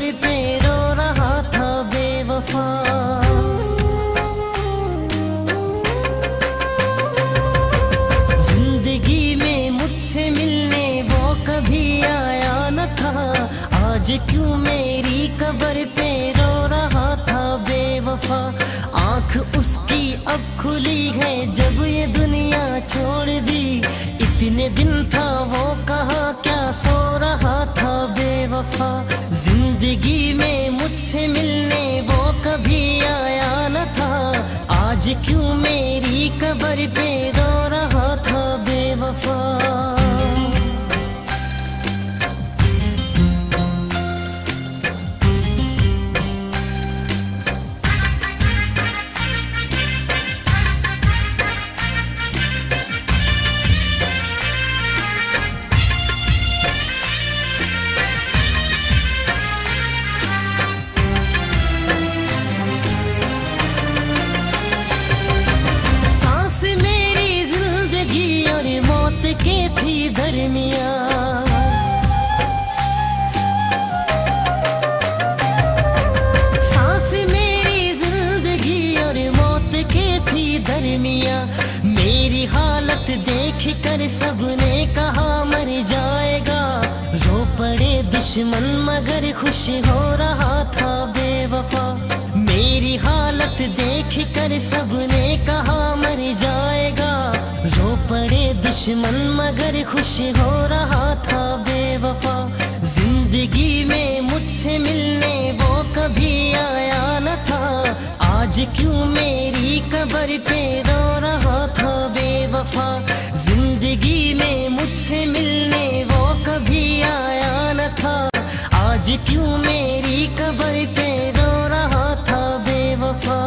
कब्र पे रो रहा था बेवफा। जिंदगी में मुझसे मिलने वो कभी आया न था, आज क्यों मेरी कब्र पे रो रहा था बेवफा। आँख उसकी अब खुली है जब ये दुनिया छोड़ दी, इतने दिन था वो कहाँ क्या सो रहा था बेवफा। जिंदगी में मुझसे मिलने वो कभी आया न था, आज क्यों मेरी कब्र पे रो रहा था बेवफा। के थी दरमिया, सांस मेरी जिंदगी और मौत के थी दरमिया। मेरी हालत देख कर सबने कहा मर जाएगा, रो पड़े दुश्मन मगर खुश हो रहा था बेवफा। मेरी हालत देख कर सबने कहा मर जाएगा, रो पड़े दुश्मन मगर खुश हो रहा था बेवफा। जिंदगी में मुझसे मिलने वो कभी आया न था, आज क्यों मेरी कब्र पे रो रहा था बेवफा। जिंदगी में मुझसे मिलने वो कभी आया न था, आज क्यों मेरी कब्र पे रो रहा था बेवफा।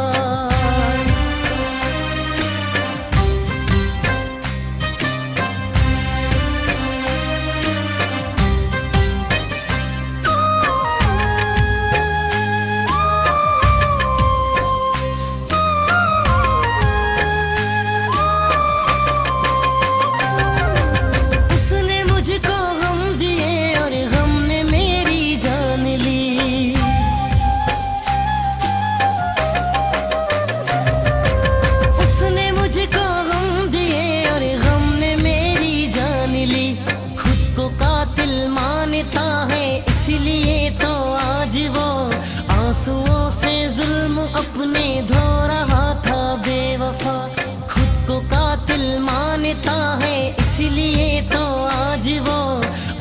इसलिए तो आज वो आंसुओं से जुल्म अपने धो रहा था बेवफा। खुद को कातिल मानता है इसलिए तो आज वो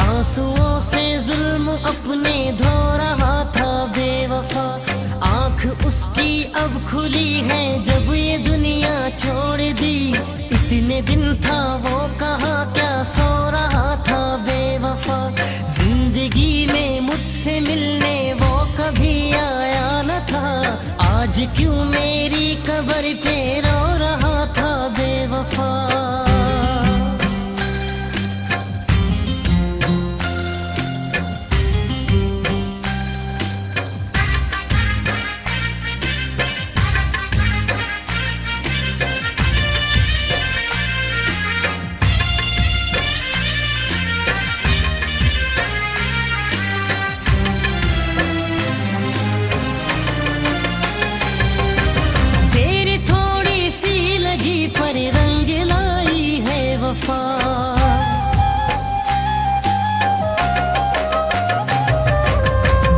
आंसुओं से जुल्म अपने धो रहा था बेवफा। आँख उसकी अब खुली है जब ये दुनिया छोड़ दी, इतने दिन था वो कहाँ क्या सो रहा था बेवफा। जिंदगी में मुझसे मिलने वो कभी आया न था, आज क्यों मेरी कब्र पे रो रहा था बेवफा। पर रंग लाई है वफा,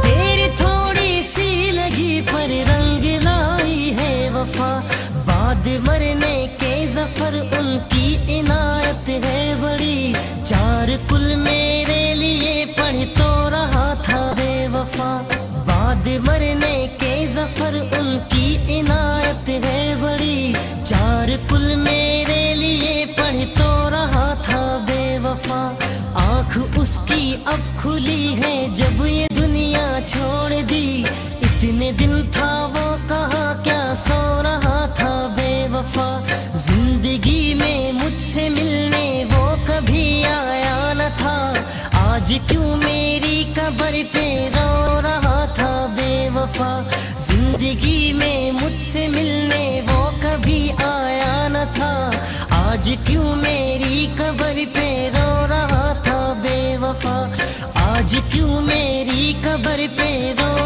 देर थोड़ी सी लगी पर रंग लाई है वफा। बाद मरने के ज़फ़र उनकी इनायत है बड़ी, चार कुल मेरे लिए पढ़ तो रहा था बेवफा। बाद मरने के ज़फ़र उनकी इनायत है बड़ी, चार कुल मेरे लिए पढ़ तो रहा था बेवफा। आँख उसकी अब खुली है जब ये दुनिया छोड़ दी, इतने दिन था वो कहाँ क्या सो रहा था बेवफा। जिंदगी में मुझसे मिलने वो कभी आया न था, आज क्यों मेरी कब्र पे रो रहा था बेवफा। जिंदगी में मुझसे मिलने वो कभी आया न था, आज क्यों मेरी कब्र पे रो रहा था बेवफा। आज क्यों मेरी कब्र पे रो